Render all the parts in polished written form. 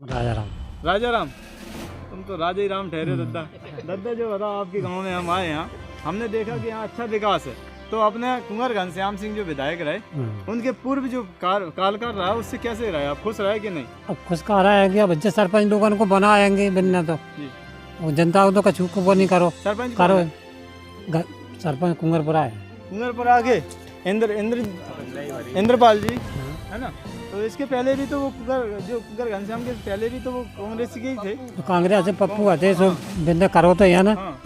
राजा राम। राजा राम, तुम तो राजा ही राम ठहरे दद्दा। दद्दा जो बताओ, आपके गांव में हम आए यहाँ, हमने देखा कि यहाँ अच्छा विकास है। तो अपने कुंवर घनश्याम सिंह जो विधायक रहे, उनके पूर्व जो कालकार रहा, उससे कैसे रहे? आप खुश रहे कि नहीं? अब खुश कह रहा है कि अब बच्चे सरपंच लोगों को बनाएंगे बनना तो जी। वो जनता को तो कछु को वो नहीं करो सरपंच करो। कौन है? सरपंच कुंवरपुरा है। कुंवरपुरा आगे इंद्रपाल जी है ना। तो इसके पहले भी तो वो कुंवर घनश्याम के पहले भी तो वो कांग्रेस के ही थे। तो कांग्रेस से पप्पू आते सो बिंदे करो तो यहाँ ना हाँ,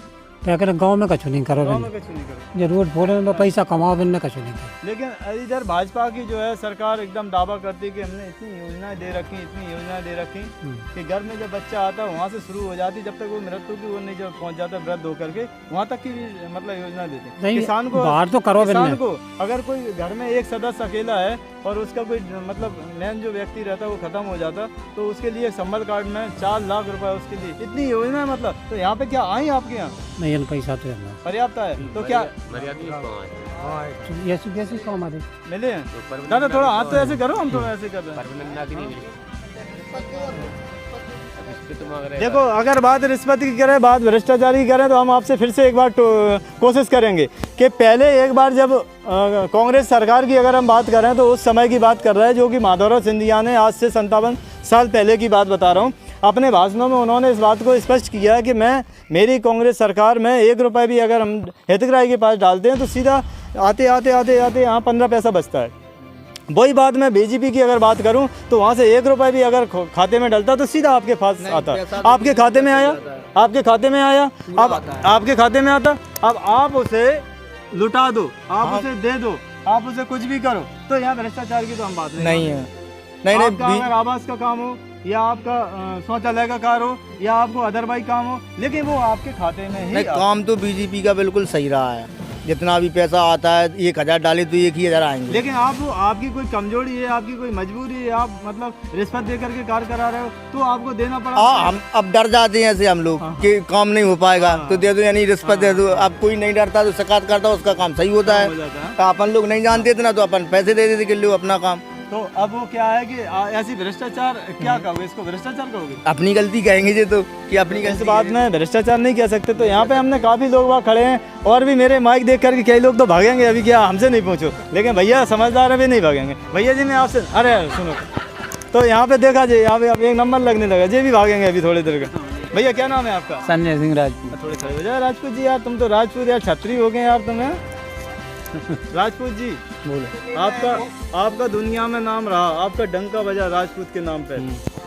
क्या गाँव में कछु नहीं करो गाँव बिंदे। में कुछ नहीं करो। जो रोड फोड़े में पैसा कमाओ बिंदे कछु नहीं करो। लेकिन इधर भाजपा की जो है सरकार एकदम दावा करती है कि हमने इतनी योजनाएं दे रखी कि घर में जब बच्चा आता है वहाँ से शुरू हो जाती, जब तक वो मृत्यु की वो नहीं जब पहुँच जाता वृद्ध होकर के, वहाँ तक की भी मतलब योजना देते। नहीं, किसान को बाहर तो करो किसान बिंदे। को अगर कोई घर में एक सदस्य अकेला है और उसका कोई मतलब मेन जो व्यक्ति रहता है वो खत्म हो जाता, तो उसके लिए संबल कार्ड में 4 लाख रुपए उसके लिए इतनी योजना है। मतलब तो यहाँ पे क्या आई आपके यहाँ नहीं इन पैसा तो है पर्याप्त है? तो क्या ये कैसे काम आते मिले हैं? दादा थोड़ा हाथ तो ऐसे करो, हम तो ऐसे कर रहे हैं। देखो, अगर बात रिश्वत की करें, बात भ्रष्टाचार की करें, तो हम आपसे फिर से एक बार कोशिश करेंगे कि पहले एक बार जब कांग्रेस सरकार की अगर हम बात करें तो उस समय की बात कर रहे हैं, जो कि माधवराव सिंधिया ने आज से 57 साल पहले की बात बता रहा हूँ। अपने भाषणों में उन्होंने इस बात को स्पष्ट किया है कि मेरी कांग्रेस सरकार में 1 रुपये भी अगर हम हितग्राही के पास डालते हैं तो सीधा आते यहाँ 15 पैसा बचता है। वही बात मैं बीजेपी की अगर बात करूं तो वहाँ से 1 रुपये भी अगर खाते में डलता तो सीधा आपके पास आता। आपके खाते में आया, आपके खाते में आया, अब आपके खाते में आता। अब आप उसे लुटा दो, आप उसे दे दो, आप उसे कुछ भी करो, तो यहाँ भ्रष्टाचार की तो हम बात नहीं है। नहीं, अगर आवास का काम हो या आपका शौचालय का कार्य हो या आपको अदरवाइज काम हो, लेकिन वो आपके खाते में ही काम तो बीजेपी का बिल्कुल सही रहा है। जितना भी पैसा आता है 1000 डाले तो 1000 आएंगे। लेकिन आपकी कोई कमजोरी है, आपकी कोई मजबूरी है, आप मतलब रिश्वत दे करके कार्य करा रहे हो तो आपको देना पड़ा। हम अब डर जाते हैं ऐसे हम लोग कि काम नहीं हो पाएगा तो दे दो, यानी रिश्वत दे दो। अब कोई नहीं डरता तो शिकायत करता, उसका काम सही होता है। तो अपन लोग नहीं जानते थे ना, तो अपन पैसे दे देते कि लो अपना काम। तो अब वो क्या है कि ऐसी भ्रष्टाचार क्या कहोगे, इसको भ्रष्टाचार कहोगे? अपनी गलती कहेंगे जी, तो कि अपनी इस गलती बात में भ्रष्टाचार नहीं कह सकते। तो यहाँ पे हमने काफी लोग वहाँ खड़े हैं और भी मेरे माइक देख करके कई लोग तो भागेंगे अभी, क्या हमसे नहीं पूछो, लेकिन भैया समझदार अभी नहीं भागेंगे। भैया जी मैं आपसे, अरे सुनो, तो यहाँ पे देखा जी, यहाँ पे अब एक नंबर लगने लगा जी, भी भागेंगे अभी थोड़ी देर का। भैया क्या नाम है आपका? संजय सिंह राजपूत। थोड़े खड़े हो जाए राजपूत जी, यार तुम तो राजपूत यार छत्री हो गए यार तुम्हें। राजपूत जी बोलो, आपका दुनिया में नाम रहा, आपका डंका बजा राजपूत के नाम पे,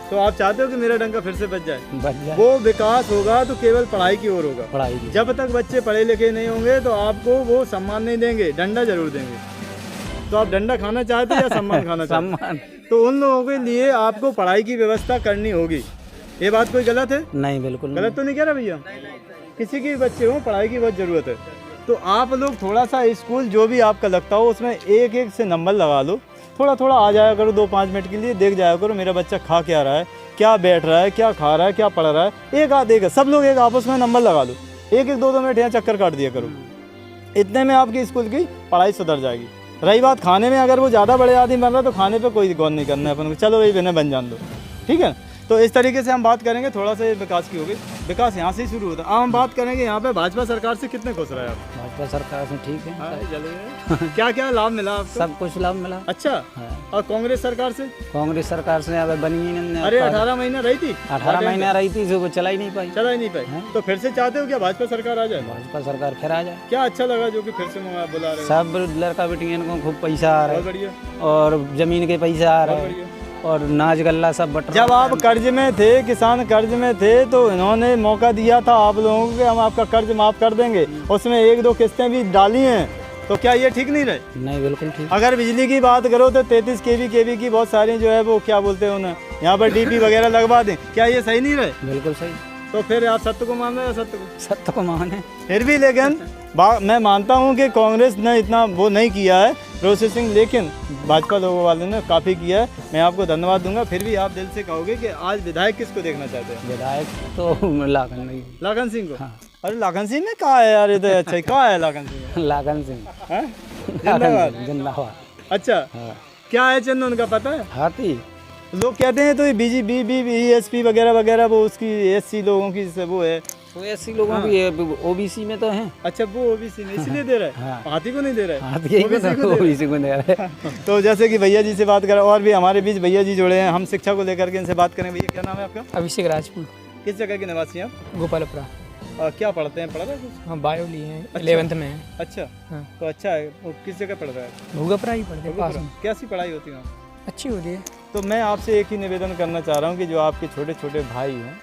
तो आप चाहते हो कि मेरा डंका फिर से बज जाए? वो विकास होगा तो केवल पढ़ाई की ओर होगा। पढ़ाई की। जब तक बच्चे पढ़े लिखे नहीं होंगे तो आपको वो सम्मान नहीं देंगे, डंडा जरूर देंगे। तो आप डंडा खाना चाहते हैं या सम्मान खाना चाहते हैं? सम्मान। तो उन लोगों के लिए आपको पढ़ाई की व्यवस्था करनी होगी। ये बात कोई गलत है? नहीं, बिल्कुल गलत तो नहीं कह रहा भैया? किसी के बच्चे हो, पढ़ाई की बहुत जरूरत है। तो आप लोग थोड़ा सा स्कूल जो भी आपका लगता हो उसमें एक से नंबर लगा लो, थोड़ा थोड़ा आ जाया करो, 2-5 मिनट के लिए देख जाया करो मेरा बच्चा खा क्या रहा है, क्या बैठ रहा है, क्या खा रहा है, क्या पढ़ रहा है। एक सब लोग एक आपस में नंबर लगा लो, 1-2 मिनट यहाँ चक्कर काट दिया करो। इतने में आपकी स्कूल की पढ़ाई सुधर जाएगी। रही बात खाने में, अगर वो ज़्यादा बड़े आदमी बन रहा है तो खाने पर कोई गौर नहीं करना है अपन को, चलो भाई बिना बन जान दो, ठीक है। तो इस तरीके से हम बात करेंगे, थोड़ा सा ये विकास की होगी, विकास यहाँ से ही शुरू होता है। अब हम बात करेंगे यहाँ पे भाजपा सरकार से कितने खुश रहे आप? भाजपा सरकार से ठीक है, क्या क्या लाभ मिला आपको? सब कुछ लाभ मिला। अच्छा, और कांग्रेस सरकार से? कांग्रेस सरकार से अब बनी ही नहीं। अरे 18 महीना रही थी, 18 महीना रही थी, जो चला ही नहीं पाई। तो फिर से चाहते हो क्या भाजपा सरकार आ जाए? भाजपा सरकार फिर आ जाए। क्या अच्छा लगा जो कि फिर से बुला रहे हो? सब लड़का बेटियन को खूब पैसा आ रहा बहुत बढ़िया, है और जमीन के पैसा आ रहा है और नाच गल्ला सब बट। जब आप कर्ज में थे, किसान कर्ज में थे, तो इन्होंने मौका दिया था आप लोगों को कि हम आपका कर्ज माफ कर देंगे, उसमें 1-2 किस्तें भी डाली हैं, तो क्या ये ठीक नहीं रहे? नहीं, बिल्कुल ठीक। अगर बिजली की बात करो तो 33 kV की बहुत सारी जो है वो क्या बोलते हैं उन्हें, यहाँ पर डीपी वगैरह लगवा दें, क्या ये सही नहीं रहे? बिल्कुल सही। तो फिर आप सत्य को मान रहे हैं? सत्य को माने फिर भी, लेकिन मैं मानता हूँ कि कांग्रेस ने इतना वो नहीं किया है प्रोसेसिंग, लेकिन भाजपा लोगों वाले ने काफ़ी किया है। मैं आपको धन्यवाद दूंगा। फिर भी आप दिल से कहोगे कि आज विधायक किसको देखना चाहते हैं? विधायक तो लाखन सिंह को। हाँ। अरे लाखन सिंह में कहाँ है यार? ये तो अच्छा कहाँ है लाखन सिंह? लाखन सिंह जिंदाबाद। जिंदाबाद। अच्छा, क्या है चिन्ह उनका पता है? हाथी। लोग कहते हैं तो ये बीएसपी वगैरह वगैरह वो उसकी एससी लोगों की वो है, तो ऐसी लोगों की ओबीसी में तो है। अच्छा वो ओबीसी में इसलिए दे रहा है, हाथी को नहीं दे रहा है, ओबीसी को दे रहा है। तो जैसे कि भैया जी से बात करें, और भी हमारे बीच भैया जी जुड़े हैं, हम शिक्षा को लेकर के इनसे बात करें। भैया क्या नाम है आपका? अभिषेक राजपूत। किस जगह के निवासी हैं आप? गोपालपुरा। क्या पढ़ते हैं, पढ़ रहे हैं कुछ? हाँ बायो लिए हैं, 11th में हैं। अच्छा हाँ। तो अच्छा है, वो किस जगह पढ़ रहा है? भूगपरा ही पढ़ते हैं पास में। कैसी पढ़ाई होती है वहाँ? अच्छी होती है। तो मैं आपसे एक ही निवेदन करना चाह रहा हूँ कि जो आपके छोटे छोटे भाई हैं,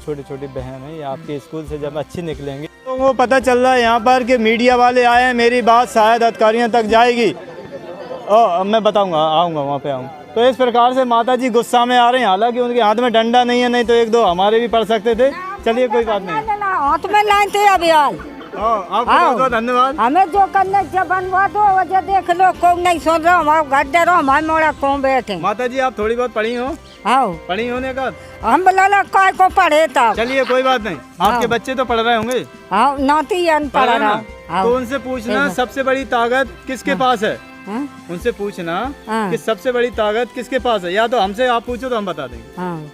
छोटे छोटे बहन हैं, ये आपके स्कूल से जब अच्छे निकलेंगे तो वो पता चल रहा है यहाँ पर कि मीडिया वाले आए हैं, मेरी बात शायद अधिकारियों तक जाएगी। अब मैं बताऊँगा, आऊँगा वहाँ पे आऊँगा। तो इस प्रकार से माता जी गुस्सा में आ रहे हैं, हालांकि उनके हाथ में डंडा नहीं है, नहीं तो एक दो हमारे भी पढ़ सकते थे। चलिए कोई बात नहीं, हाथ में लाए थे अभी आज। आपको बहुत बहुत धन्यवाद। हमें जो करने जब बनवा दो वजह देख लो, को नहीं सुन रहा हूँ, गड्ढे रहो हमारे मोड़ा कौन बैठे। माता जी आप थोड़ी बहुत पढ़ी हो? हाँ पढ़ी होने का हम बोला काय को पढ़े था। चलिए कोई बात नहीं, आपके बच्चे तो पढ़ रहे होंगे। हाँ नाती पढ़ पढ़ रहे रहा। ना? तो उनसे पूछना सबसे बड़ी ताकत किसके पास है, उनसे पूछना कि सबसे बड़ी ताकत किसके पास है, या तो हमसे आप पूछो तो हम बता देंगे। हाँ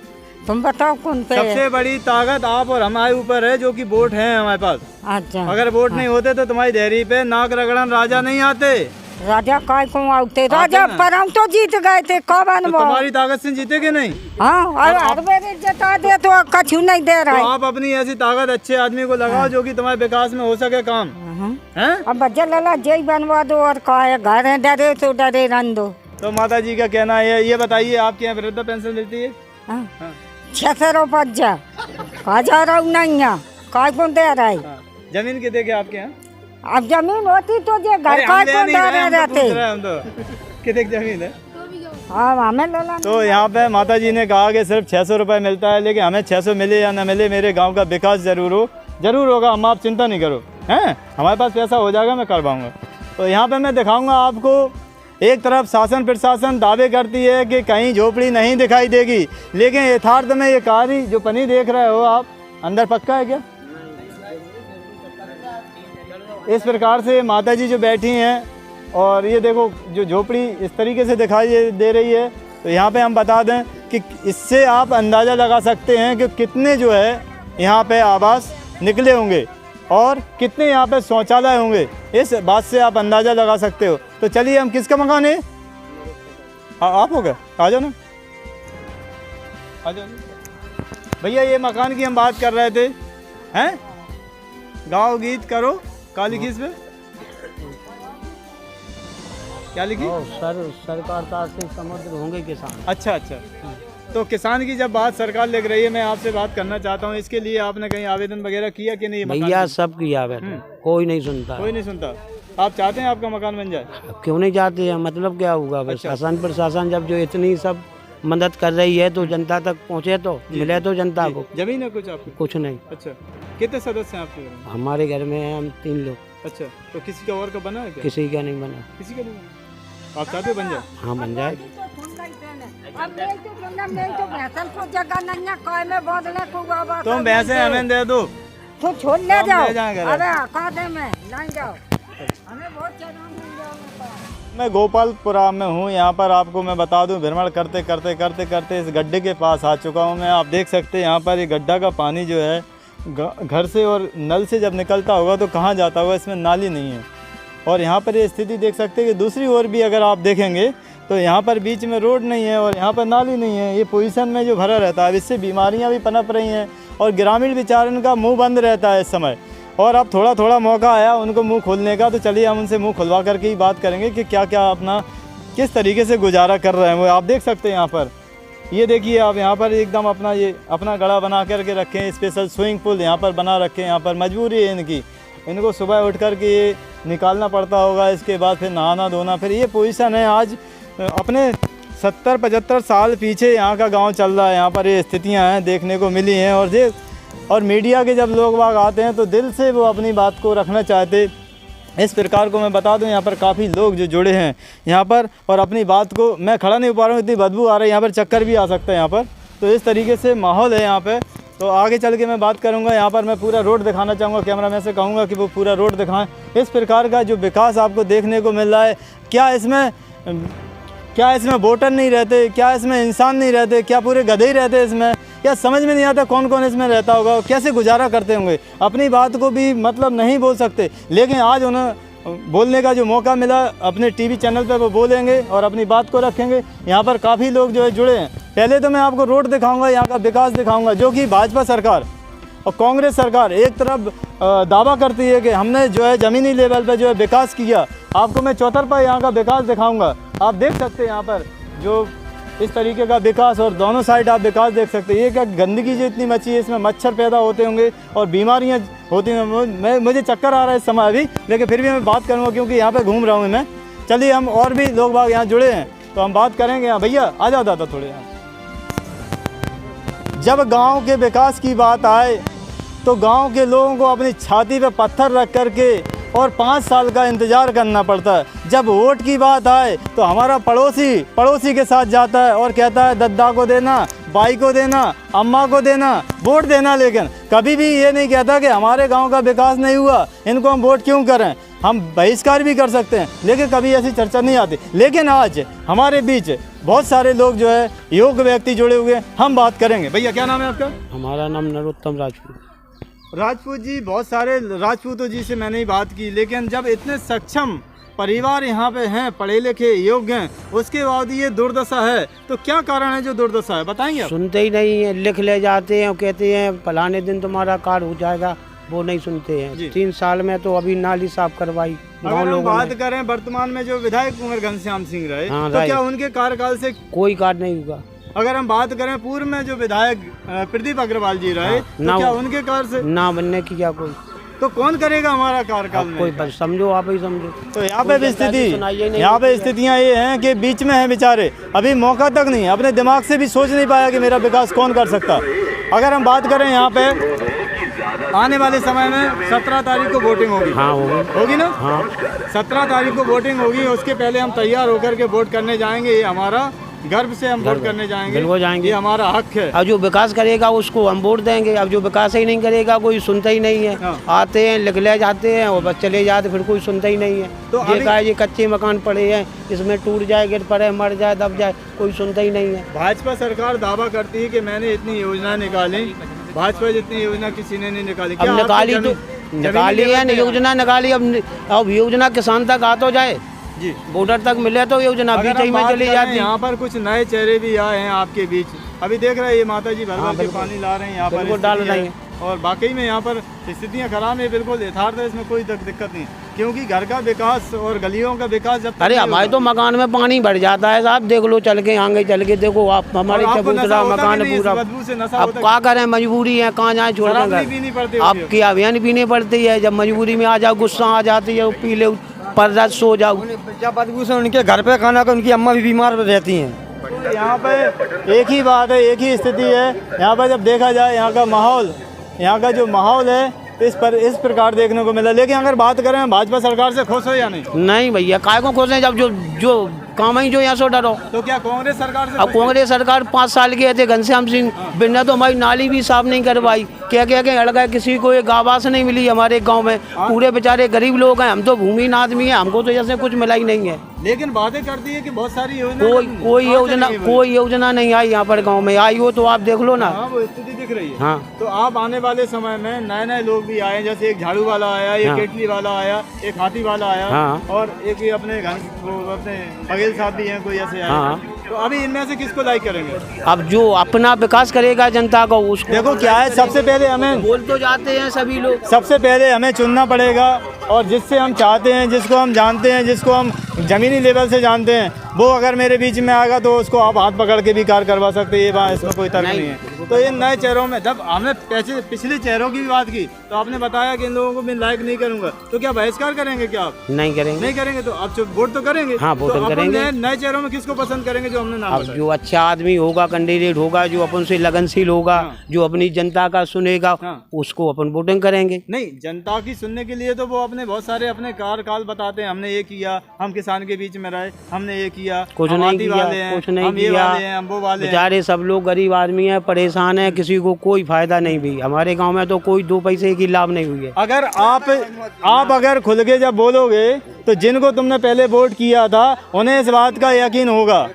तुम बताओ कौन पे? सबसे बड़ी ताकत आप और हमारे ऊपर है, जो कि वोट है हमारे पास। अच्छा अगर वोट नहीं होते तो तुम्हारी देहरी पे नाक रगड़न राजा नहीं आते। राजा काय को आते? राजा पर हम तो जीत गए थे कब? तो तुम्हारी ताकत से जीते कि नहीं? हाँ और हर बार जिता दे तो कछु नहीं दे रहा है। तो आप अपनी ऐसी ताकत अच्छे आदमी को लगाओ जो कि तुम्हारे विकास में हो सके काम है। अब बच्चा लला जय बनवा दो और कहा घर है डरे तो डरे रन दो। तो माता जी का कहना है, ये बताइए आपके यहाँ वृद्धा पेंशन मिलती है? हाँ 600 रुपया कहा जा रहा हूँ नहीं यहाँ काय को दे रहा है। जमीन कितने के आपके यहाँ? अब जमीन होती तो ये घर काय को दे रहे रहते। कितने जमीन है? हाँ हमें लला। तो यहाँ पे माता जी ने कहा कि सिर्फ 600 रुपये मिलता है, लेकिन हमें 600 मिले या ना मिले, मेरे गांव का विकास जरूर होगा। हम आप चिंता नहीं करो, हैं हमारे पास पैसा हो जाएगा, मैं करवाऊँगा। तो यहाँ पे मैं दिखाऊँगा आपको, एक तरफ शासन प्रशासन दावे करती है कि कहीं झोपड़ी नहीं दिखाई देगी, लेकिन यथार्थ में ये कारी जो पनी देख रहे हो आप, अंदर पक्का है क्या? इस प्रकार से माता जी जो बैठी हैं, और ये देखो जो झोपड़ी इस तरीके से दिखाई दे रही है। तो यहाँ पे हम बता दें कि इससे आप अंदाज़ा लगा सकते हैं कि कितने जो है यहाँ पे आवास निकले होंगे और कितने यहाँ पे शौचालय होंगे, इस बात से आप अंदाज़ा लगा सकते हो। तो चलिए, हम किसका मकान है? आप हो गए, आ जाओ ना, आ जाओ भैया। ये मकान की हम बात कर रहे थे, हैं गाओ गीत करो काली खीस पे क्या लिखी? सरकार से समुद्र होंगे किसान। अच्छा, तो किसान की जब बात सरकार लिख रही है, मैं आपसे बात करना चाहता हूँ, इसके लिए आपने कहीं आवेदन वगैरह किया कि नहीं? भैया सब किया आवेदन, कोई नहीं सुनता। कोई नहीं सुनता। आप चाहते हैं आपका मकान बन जाए? क्यों नहीं चाहते हैं, मतलब क्या होगा? बस शासन प्रशासन जब जो इतनी सब मदद कर रही है तो जनता तक पहुँचे तो मिले तो जनता को। जमीन है कुछ आपकी? कुछ नहीं। अच्छा, कितने सदस्य हैं आपके घर में? हमारे घर में हम 3 लोग। अच्छा, तो किसी का और का बना है क्या? किसी का नहीं बना। किसी का नहीं बना? आप चाहते हो बन जाए? हाँ बन जाए। तुम भैंसे हमें दे दो, तो छोड़ ले जाओ। अरे अखाड़े में नहीं जाओ, हमें बहुत चढ़ान मिल जाओ। मैं गोपालपुरा में हूँ। यहाँ पर आपको मैं बता दूँ, भ्रमण करते करते इस गड्ढे के पास आ चुका हूँ मैं। आप देख सकते हैं यहाँ पर ये गड्ढा का पानी जो है घर से और नल से जब निकलता होगा तो कहाँ जाता होगा, इसमें नाली नहीं है। और यहाँ पर ये स्थिति देख सकते हैं कि दूसरी ओर भी अगर आप देखेंगे तो यहाँ पर बीच में रोड नहीं है और यहाँ पर नाली नहीं है। ये पोजीशन में जो भरा रहता है, इससे बीमारियाँ भी पनप रही हैं और ग्रामीण बेचारों का मुँह बंद रहता है इस समय। और अब थोड़ा थोड़ा मौका आया उनको मुंह खोलने का, तो चलिए हम उनसे मुंह खुलवा करके ही बात करेंगे कि क्या क्या अपना किस तरीके से गुजारा कर रहे हैं वो। आप देख सकते हैं यहाँ पर, ये देखिए आप, यहाँ पर एकदम अपना गड़ा बना करके रखे हैं। स्पेशल स्विमिंग पूल यहाँ पर बना रखे हैं। यहाँ पर मजबूरी है इनको सुबह उठ कर के ये निकालना पड़ता होगा, इसके बाद फिर नहाना धोना। फिर ये पोजीशन है आज अपने 70-75 साल पीछे यहाँ का गाँव चल रहा है। यहाँ पर ये स्थितियाँ हैं देखने को मिली हैं। और मीडिया के जब लोग बाग आते हैं तो दिल से वो अपनी बात को रखना चाहते। इस प्रकार को मैं बता दूं, यहाँ पर काफ़ी लोग जो जुड़े हैं यहाँ पर, और अपनी बात को मैं खड़ा नहीं हो पा रहा हूँ, इतनी बदबू आ रही है यहाँ पर, चक्कर भी आ सकता है यहाँ पर। तो इस तरीके से माहौल है यहाँ पे। तो आगे चल के मैं बात करूँगा। यहाँ पर मैं पूरा रोड दिखाना चाहूँगा, कैमरामैन से कहूँगा कि वो पूरा रोड दिखाएँ। इस प्रकार का जो विकास आपको देखने को मिल रहा है, क्या इसमें क्या इसमें वोटर नहीं रहते, क्या इसमें इंसान नहीं रहते, क्या पूरे गधे ही रहते इसमें, क्या समझ में नहीं आता कौन कौन इसमें रहता होगा, कैसे गुजारा करते होंगे, अपनी बात को भी मतलब नहीं बोल सकते। लेकिन आज उन्हें बोलने का जो मौका मिला, अपने टीवी चैनल पे वो बोलेंगे और अपनी बात को रखेंगे। यहाँ पर काफ़ी लोग जो है जुड़े हैं। पहले तो मैं आपको रोड दिखाऊंगा, यहाँ का विकास दिखाऊंगा, जो कि भाजपा सरकार और कांग्रेस सरकार एक तरफ दावा करती है कि हमने जो है ज़मीनी लेवल पे जो है विकास किया। आपको मैं चौतरफा यहाँ का विकास दिखाऊंगा। आप देख सकते हैं यहाँ पर जो इस तरीके का विकास, और दोनों साइड आप विकास देख सकते हैं। ये क्या गंदगी जो इतनी मची है, इसमें मच्छर पैदा होते होंगे और बीमारियाँ होती हैं। मुझे चक्कर आ रहा है इस समय अभी, लेकिन फिर भी मैं बात करूँगा क्योंकि यहाँ पर घूम रहा हूँ मैं। चलिए, हम और भी लोग बाग यहाँ जुड़े हैं तो हम बात करेंगे। यहाँ भैया आ जाओ दादा थोड़े यहाँ। जब गांव के विकास की बात आए तो गांव के लोगों को अपनी छाती पे पत्थर रख करके और 5 साल का इंतज़ार करना पड़ता है। जब वोट की बात आए तो हमारा पड़ोसी के साथ जाता है और कहता है दद्दा को देना, बाई को देना, अम्मा को देना, वोट देना। लेकिन कभी भी ये नहीं कहता कि हमारे गांव का विकास नहीं हुआ, इनको हम वोट क्यों करें। हम बहिष्कार भी कर सकते हैं, लेकिन कभी ऐसी चर्चा नहीं आती। लेकिन आज हमारे बीच बहुत सारे लोग जो है योग्य व्यक्ति जुड़े हुए हैं, हम बात करेंगे। भैया क्या नाम है आपका? हमारा नाम नरोत्तम राजपूत। राजपूत जी, बहुत सारे राजपूतों जी से मैंने ही बात की, लेकिन जब इतने सक्षम परिवार यहाँ पे हैं, पढ़े लिखे योग्य हैं, उसके बाद ये दुर्दशा है, तो क्या कारण है जो दुर्दशा है, बताएंगे आप? सुनते ही नहीं है, लिख ले जाते हैं, कहते हैं फलाने दिन तुम्हारा कार्ड हो जाएगा, वो नहीं सुनते हैं। 3 साल में तो अभी नाली साफ करवाई। अगर हम बात करें वर्तमान में जो विधायक कुंवर घनश्याम सिंह रहे, तो क्या उनके कार्यकाल से कोई कार्ड नहीं हुआ? अगर हम बात करें पूर्व में जो विधायक प्रदीप अग्रवाल जी रहे, तो क्या उनके कार्य से ना बनने की क्या कोई? तो कौन करेगा हमारा कार्यकाल में? कोई समझो, आप ही समझो। तो यहाँ पे भी यहाँ पे स्थितियाँ ये हैं कि बीच में हैं बेचारे, अभी मौका तक नहीं, अपने दिमाग से भी सोच नहीं पाया कि मेरा विकास कौन कर सकता। अगर हम बात करें यहाँ पे आने वाले समय में 17 तारीख को वोटिंग होगी। हाँ होगी ना? हाँ 17 तारीख को वोटिंग होगी। उसके पहले हम तैयार होकर के वोट करने जाएंगे। ये हमारा गर्व से हम वोट करने जाएंगे, बिल्कुल जाएंगे, ये हमारा हक है। अब जो विकास करेगा उसको हम वोट देंगे। अब जो विकास ही नहीं करेगा कोई सुनता ही नहीं है। हाँ। आते हैं, लिख ले जाते हैं और बस चले जाते, फिर कोई सुनता ही नहीं है। तो देखा है ये कच्चे मकान पड़े हैं, इसमें टूट जाए, गिर पड़े, मर जाए, दब जाए, कोई सुनता ही नहीं है। भाजपा सरकार दावा करती है कि मैंने इतनी योजना निकाली, भाजपा जितनी योजना किसी ने नहीं निकाली। अब निकाली तो निकाली है, योजना निकाली, अब योजना किसान तक आ तो जाए जी, वोटर तक मिले तो योजना बीच में चली जाती। यहाँ पर कुछ नए चेहरे भी आए हैं आपके बीच, अभी देख रहे हैं ये माता जी भर भर के पानी ला रहे हैं यहाँ पर, डाल रही हैं। और बाकी में यहाँ पर स्थितियाँ खराब है, बिल्कुल यथार्थ है, इसमें कोई दिक्कत नहीं, क्योंकि घर का विकास और गलियों का विकास जब अरे हमारे तो मकान में पानी भर जाता है साहब, देख लो चल के, आगे चल के देखो आप, हमारे चबूतरा मकान पूरा। अब क्या करें, मजबूरी है, कहाँ जाए छोड़ देंगे। अब क्या अभियान पीनी पड़ती है, जब मजबूरी में आ जाओ, गुस्सा आ जाती है, पी ले पर रात सो जाओ। जब बदबू से उनके घर पे खाना का उनकी अम्मा भी बीमार रहती हैं। यहाँ पे एक ही बात है, एक ही स्थिति है। यहाँ पर जब देखा जाए यहाँ का माहौल, यहाँ का जो माहौल है इस प्रकार देखने को मिला। लेकिन अगर बात करें भाजपा सरकार से खुश हो या नहीं? नहीं भैया, काय को खुश है जब जो काम ही जो यहाँ से डरो। तो क्या कांग्रेस सरकार से? अब कांग्रेस सरकार 5 साल की थे, घनश्याम सिंह बिना तो हमारी नाली भी साफ नहीं करवाई, क्या क्या क्या लड़का, किसी को एक आवास नहीं मिली हमारे गांव में। पूरे बेचारे गरीब लोग हैं, हम तो भूमिहीन आदमी हैं, हमको तो जैसे कुछ मिला ही नहीं है। लेकिन बातें करती है कि बहुत सारी योजना, कोई योजना नहीं आई यहाँ पर गाँव में। आई हो तो आप देख लो ना। हाँ, वो स्थिति दिख रही है। हाँ, तो आप आने वाले समय में नए लोग भी आए, जैसे एक झाड़ू वाला आया, एक केटली वाला आया, एक हाथी वाला आया, और एक ये अपने बघेल साहब भी हैं, कोई ऐसे आए। तो अभी इनमें से किसको लाइक करेंगे? अब जो अपना विकास करेगा जनता का उसको। देखो क्या है, सबसे पहले हमें बोल तो जाते हैं सभी लोग, सबसे पहले हमें चुनना पड़ेगा, और जिससे हम चाहते हैं, जिसको हम जानते हैं, जिसको हम ज़मीनी लेवल से जानते हैं, वो अगर मेरे बीच में आएगा तो उसको आप हाथ पकड़ के भी कार्य करवा सकते हैं। ये बात, इसमें कोई तर्क नहीं है। तो इन नए चेहरों में, जब हमने पिछले चेहरों की भी बात की तो आपने बताया कि इन लोगों को मैं लाइक नहीं करूंगा, तो क्या बहिष्कार करेंगे? क्या आप नहीं करेंगे? नहीं करेंगे तो आप वोट तो करेंगे। हाँ, वोट तो करेंगे। नए चेहरों में किसको पसंद करेंगे जो हमने नाम अब जो अच्छा आदमी होगा, कैंडिडेट होगा, जो अपन से लगनशील होगा, जो अपनी जनता का सुनेगा, उसको अपन वोटिंग करेंगे। नहीं, जनता की सुनने के लिए तो वो अपने अपने बहुत सारे अपने कार्यकाल बताते हैं, हमने ये किया, हम किसान के बीच में रहे, हमने ये किया, कुछ हम नहीं आदि किया, वाले हैं, कुछ नहीं हम ये किया। वाले हैं, हम वो वाले हैं। बेचारे सब लोग गरीब आदमी हैं, परेशान हैं, किसी को कोई फायदा नहीं भी। हमारे गांव में तो कोई 2 पैसे की लाभ नहीं हुई है। अगर आप अगर खुल के जब बोलोगे तो जिनको तुमने पहले वोट किया था उन्हें इस बात का यकीन होगा,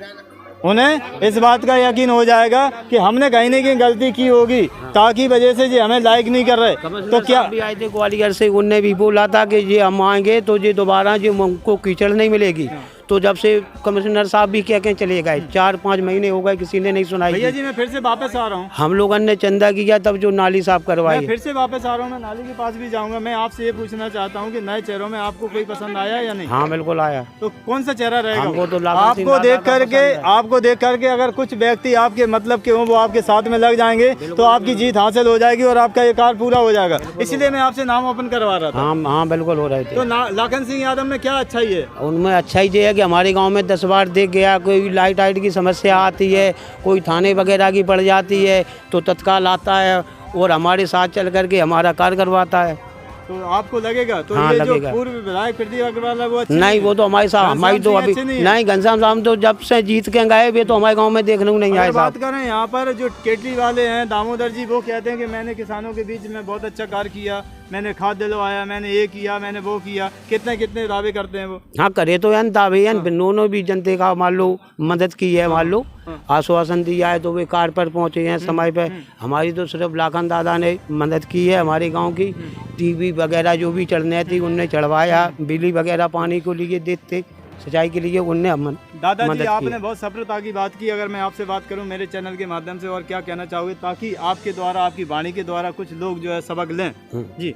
उन्हें इस बात का यकीन हो जाएगा कि हमने कहीं न कहीं गलती की होगी, ताकि वजह से ये हमें लाइक नहीं कर रहे। तो क्या भी आए थे ग्वालियर से, उनने भी बोला था कि ये हम आएंगे तो ये दोबारा जो हमको कीचड़ नहीं मिलेगी। तो जब से कमिश्नर साहब भी कह के चले गए, 4-5 महीने हो गए, किसी ने नहीं सुनाई। भैया जी मैं फिर से वापस आ रहा हूँ, हम लोगों ने चंदा किया तब जो नाली साफ करवाई। मैं फिर से वापस आ रहा हूँ, मैं नाली के पास भी जाऊंगा। मैं आपसे ये पूछना चाहता हूँ कि नए चेहरों में आपको कोई पसंद आया या नहीं? हाँ बिल्कुल आया। तो कौन सा चेहरा रहेगा? हमको तो आपको देख करके अगर कुछ व्यक्ति आपके मतलब के हों वो आपके साथ में लग जाएंगे तो आपकी जीत हासिल हो जाएगी और आपका ये कार्य पूरा हो जाएगा। इसलिए मैं आपसे नाम ओपन करवा रहा था। हाँ बिल्कुल हो रहे थे। तो लाखन सिंह यादव में क्या अच्छाई है? उनमें अच्छाई ये है कि हमारे गांव में 10 बार देख गया, कोई लाइट की समस्या आती है, कोई थाने वगैरह की पड़ जाती है तो तत्काल आता है और हमारे साथ चल करके हमारा कार्य करवाता है। तो आपको लगेगा तो हाँ, ये लगेगा। जो पूर्व विधायक प्रदीप अग्रवाल है वो अच्छे नहीं, वो तो हमारे साथ हमारी तो अभी नहीं, घनश्याम साहब तो जब से जीत के गए वे तो हमारे गांव में देखने को नहीं आए। बात करें यहाँ पर जो केटली वाले हैं दामोदर जी, वो कहते हैं कि मैंने किसानों के बीच में बहुत अच्छा कार्य किया, मैंने खाद दिलवाया, मैंने ये किया, मैंने वो किया। कितने कितने दावे करते हैं वो? हाँ करे तो यार दावे यार, दोनों भी जनता का मान लो मदद की है, मान लो आश्वासन दिया है तो वे कार पर पहुँचे हैं समय पे। हमारी तो सिर्फ लाखन दादा ने मदद की है हमारे गांव की। टीवी वगैरह जो भी चढ़ने थी उनने चढ़वाया, बिजली वगैरह पानी को लिए देते, सिंचाई के लिए उनने दादाजी आपने बहुत सफलता की बात की। अगर मैं आपसे बात करूं मेरे चैनल के माध्यम से, और क्या कहना चाहोगे ताकि आपके द्वारा, आपकी वाणी के द्वारा कुछ लोग जो है सबक लें? जी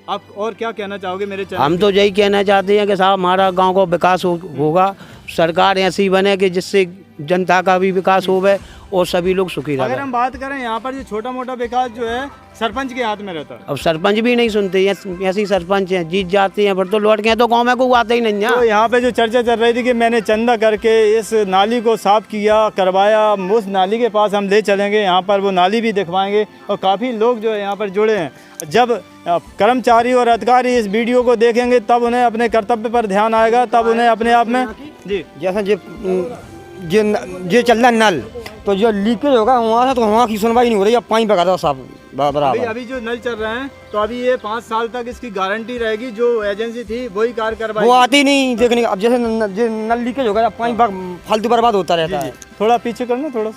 आप और क्या कहना चाहोगे मेरे चैनल? हम तो यही कहना चाहते हैं कि साहब हमारा गांव का विकास होगा, सरकार ऐसी बने कि जिससे जनता का भी विकास होवे और सभी लोग सुखी रहे। अगर हम बात करें यहाँ पर जो छोटा मोटा विकास जो है सरपंच के हाथ में रहता है। अब सरपंच भी नहीं सुनते, ऐसी सरपंच हैं जीत जाते हैं पर तो लौट के तो गाँव में कोई आते ही नहीं है। तो यहाँ पे जो चर्चा चल रही थी कि मैंने चंदा करके इस नाली को साफ किया, करवाया, उस नाली के पास हम ले चलेंगे, यहाँ पर वो नाली भी दिखवाएंगे और काफ़ी लोग जो है यहाँ पर जुड़े हैं। जब कर्मचारी और अधिकारी इस वीडियो को देखेंगे तब उन्हें अपने कर्तव्य पर ध्यान आएगा, तब उन्हें अपने आप में जी जैसा ये चल रहा है नल, तो जो लीकेज होगा वहाँ से तो वहाँ की सुनवाई नहीं हो रही। अब पानी बगाता साहब बराबर। अभी जो नल चल रहे हैं तो अभी ये 5 साल तक इसकी गारंटी रहेगी, जो एजेंसी थी वही कार्य करवाएगी। वो आती नहीं देखने। अब जैसे नल लीकेज होगा पानी फालतू बर्बाद होता रहता है। थोड़ा पीछे करना थोड़ा।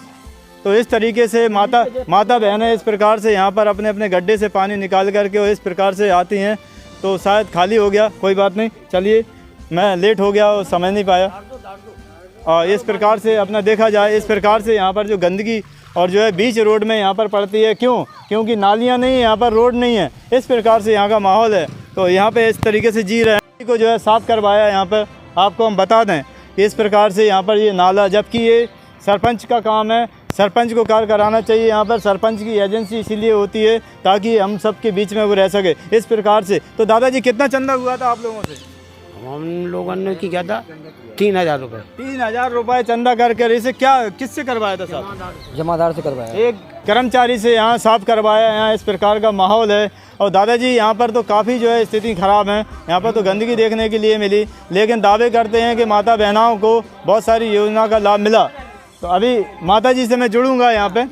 तो इस तरीके से माता बहनें इस प्रकार से यहाँ पर अपने अपने गड्ढे से पानी निकाल करके और इस प्रकार से आती हैं। तो शायद खाली हो गया, कोई बात नहीं, चलिए मैं लेट हो गया और समझ नहीं पाया। इस प्रकार से अपना देखा जाए, इस प्रकार से यहाँ पर जो गंदगी और जो है बीच रोड में यहाँ पर पड़ती है, क्योंकि नालियाँ नहीं है यहाँ पर, रोड नहीं है, इस प्रकार से यहाँ का माहौल है। तो यहाँ पे इस तरीके से जी रहे हैं को जो है साफ़ करवाया। यहाँ पर आपको हम बता दें कि इस प्रकार से यहाँ पर ये नाला, जबकि ये सरपंच का काम है, सरपंच को कार्य कराना चाहिए। यहाँ पर सरपंच की एजेंसी इसीलिए होती है ताकि हम सब के बीच में वो रह सके इस प्रकार से। तो दादाजी कितना चंदा हुआ था आप लोगों से? हम लोगों ने क्या था 3000 रुपये। 3000 रुपये चंदा करके इसे क्या किससे करवाया था साहब? जमादार से करवाया, एक कर्मचारी से यहाँ साफ करवाया। यहाँ इस प्रकार का माहौल है। और दादाजी यहाँ पर तो काफ़ी जो है स्थिति ख़राब है, यहाँ पर तो गंदगी देखने के लिए मिली, लेकिन दावे करते हैं कि माता बहनाओं को बहुत सारी योजना का लाभ मिला। तो अभी माता जी से मैं जुड़ूंगा यहाँ पे।